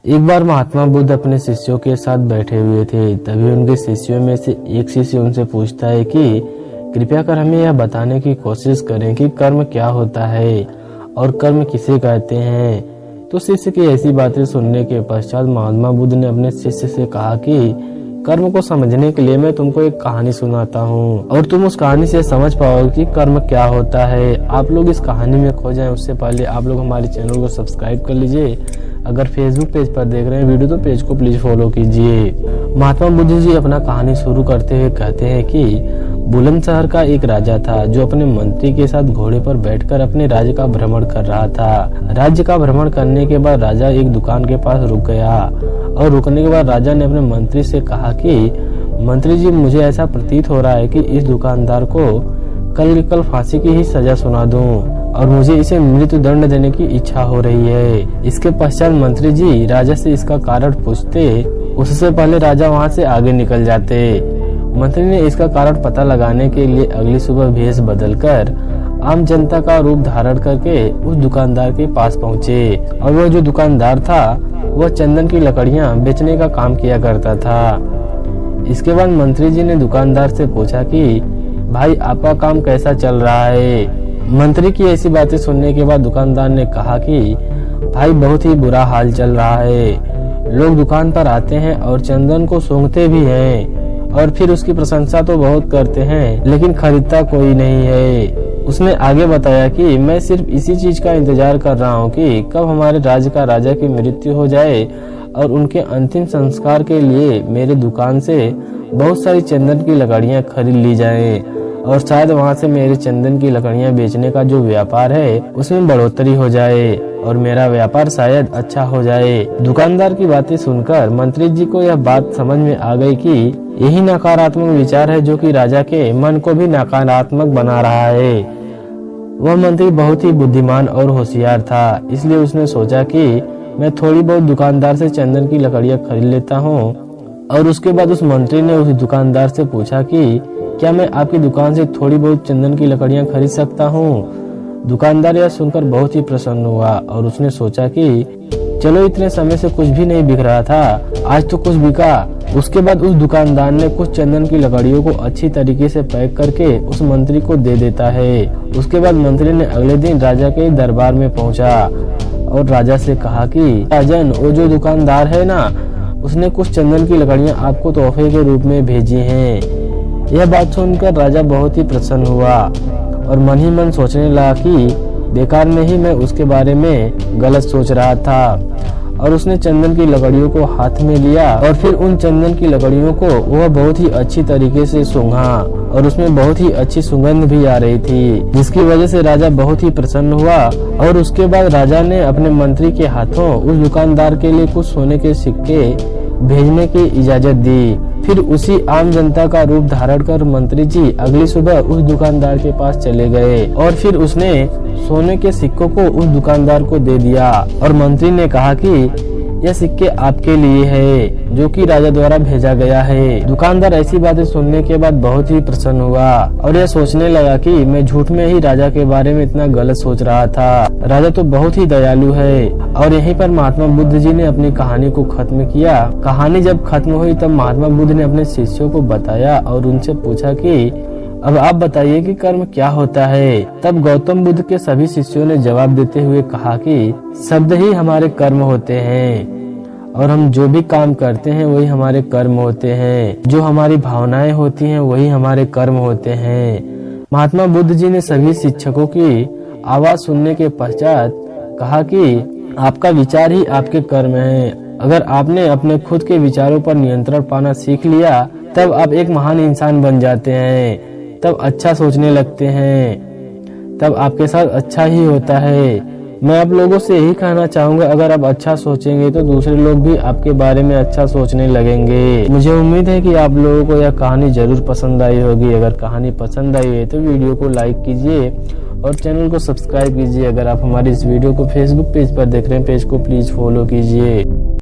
एक बार महात्मा बुद्ध अपने शिष्यों के साथ बैठे हुए थे। तभी उनके शिष्यों में से एक शिष्य उनसे पूछता है कि कृपया कर हमें यह बताने की कोशिश करें कि कर्म क्या होता है और कर्म किसे कहते हैं। तो शिष्य की ऐसी बातें सुनने के पश्चात महात्मा बुद्ध ने अपने शिष्य से कहा कि कर्म को समझने के लिए मैं तुमको एक कहानी सुनाता हूँ और तुम उस कहानी से समझ पाओगे कि कर्म क्या होता है। आप लोग इस कहानी में खो जाएं उससे पहले आप लोग हमारे चैनल को सब्सक्राइब कर लीजिए। अगर फेसबुक पेज पर देख रहे हैं वीडियो तो पेज को प्लीज फॉलो कीजिए। महात्मा बुद्ध जी अपना कहानी शुरू करते हुए कहते हैं कि बुलंदशहर का एक राजा था जो अपने मंत्री के साथ घोड़े पर बैठकर अपने राज्य का भ्रमण कर रहा था। राज्य का भ्रमण करने के बाद राजा एक दुकान के पास रुक गया और रुकने के बाद राजा ने अपने मंत्री से कहा कि मंत्री जी, मुझे ऐसा प्रतीत हो रहा है कि इस दुकानदार को कल फांसी की ही सजा सुना दूं और मुझे इसे मृत्यु दंड देने की इच्छा हो रही है। इसके पश्चात मंत्री जी राजा से इसका कारण पूछते, उससे पहले राजा वहां से आगे निकल जाते। मंत्री ने इसका कारण पता लगाने के लिए अगली सुबह भेष बदलकर आम जनता का रूप धारण करके उस दुकानदार के पास पहुंचे और वह जो दुकानदार था वह चंदन की लकड़ियां बेचने का काम किया करता था। इसके बाद मंत्री जी ने दुकानदार से पूछा कि भाई, आपका काम कैसा चल रहा है। मंत्री की ऐसी बातें सुनने के बाद दुकानदार ने कहा कि भाई, बहुत ही बुरा हाल चल रहा है। लोग दुकान पर आते हैं और चंदन को सूंघते भी हैं और फिर उसकी प्रशंसा तो बहुत करते हैं लेकिन खरीदता कोई नहीं है। उसने आगे बताया कि मैं सिर्फ इसी चीज का इंतजार कर रहा हूँ कि कब हमारे राज्य का राजा की मृत्यु हो जाए और उनके अंतिम संस्कार के लिए मेरे दुकान से बहुत सारी चंदन की लकड़ियाँ खरीद ली जाएं और शायद वहाँ से मेरे चंदन की लकड़ियाँ बेचने का जो व्यापार है उसमें बढ़ोतरी हो जाए और मेरा व्यापार शायद अच्छा हो जाए। दुकानदार की बातें सुनकर मंत्री जी को यह बात समझ में आ गई कि यही नकारात्मक विचार है जो कि राजा के मन को भी नकारात्मक बना रहा है। वह मंत्री बहुत ही बुद्धिमान और होशियार था, इसलिए उसने सोचा कि मैं थोड़ी बहुत दुकानदार से चंदन की लकड़ियाँ खरीद लेता हूँ। और उसके बाद उस मंत्री ने उस दुकानदार से पूछा कि क्या मैं आपकी दुकान से थोड़ी बहुत चंदन की लकड़ियाँ खरीद सकता हूँ। दुकानदार यह सुनकर बहुत ही प्रसन्न हुआ और उसने सोचा कि चलो, इतने समय से कुछ भी नहीं बिक रहा था, आज तो कुछ बिका। उसके बाद उस दुकानदार ने कुछ चंदन की लकड़ियों को अच्छी तरीके से पैक करके उस मंत्री को दे देता है। उसके बाद मंत्री ने अगले दिन राजा के दरबार में पहुंचा और राजा से कहा कि राजन, वो जो दुकानदार है ना, उसने कुछ चंदन की लकड़ियां आपको तोहफे के रूप में भेजी हैं। यह बात सुनकर राजा बहुत ही प्रसन्न हुआ और मन ही मन सोचने लगा कि बेकार में ही मैं उसके बारे में गलत सोच रहा था। और उसने चंदन की लकड़ियों को हाथ में लिया और फिर उन चंदन की लकड़ियों को वह बहुत ही अच्छी तरीके से सूंघा और उसमें बहुत ही अच्छी सुगंध भी आ रही थी, जिसकी वजह से राजा बहुत ही प्रसन्न हुआ। और उसके बाद राजा ने अपने मंत्री के हाथों उस दुकानदार के लिए कुछ सोने के सिक्के भेजने की इजाजत दी। फिर उसी आम जनता का रूप धारण कर मंत्री जी अगली सुबह उस दुकानदार के पास चले गए और फिर उसने सोने के सिक्कों को उस दुकानदार को दे दिया और मंत्री ने कहा कि यह सिक्के आपके लिए है जो कि राजा द्वारा भेजा गया है। दुकानदार ऐसी बातें सुनने के बाद बहुत ही प्रसन्न हुआ और यह सोचने लगा कि मैं झूठ में ही राजा के बारे में इतना गलत सोच रहा था। राजा तो बहुत ही दयालु है। और यहीं पर महात्मा बुद्ध जी ने अपनी कहानी को खत्म किया। कहानी जब खत्म हुई तब महात्मा बुद्ध ने अपने शिष्यों को बताया और उनसे पूछा कि अब आप बताइए कि कर्म क्या होता है। तब गौतम बुद्ध के सभी शिष्यों ने जवाब देते हुए कहा कि शब्द ही हमारे कर्म होते हैं और हम जो भी काम करते हैं वही हमारे कर्म होते हैं। जो हमारी भावनाएं होती हैं वही हमारे कर्म होते हैं। महात्मा बुद्ध जी ने सभी शिक्षकों की आवाज सुनने के पश्चात कहा कि आपका विचार ही आपके कर्म है। अगर आपने अपने खुद के विचारों पर नियंत्रण पाना सीख लिया तब आप एक महान इंसान बन जाते हैं। तब अच्छा सोचने लगते हैं, तब आपके साथ अच्छा ही होता है। मैं आप लोगों से यही कहना चाहूंगा, अगर आप अच्छा सोचेंगे तो दूसरे लोग भी आपके बारे में अच्छा सोचने लगेंगे। मुझे उम्मीद है कि आप लोगों को यह कहानी जरूर पसंद आई होगी। अगर कहानी पसंद आई है तो वीडियो को लाइक कीजिए और चैनल को सब्सक्राइब कीजिए। अगर आप हमारी इस वीडियो को फेसबुक पेज पर देख रहे हैं, पेज को प्लीज फॉलो कीजिए।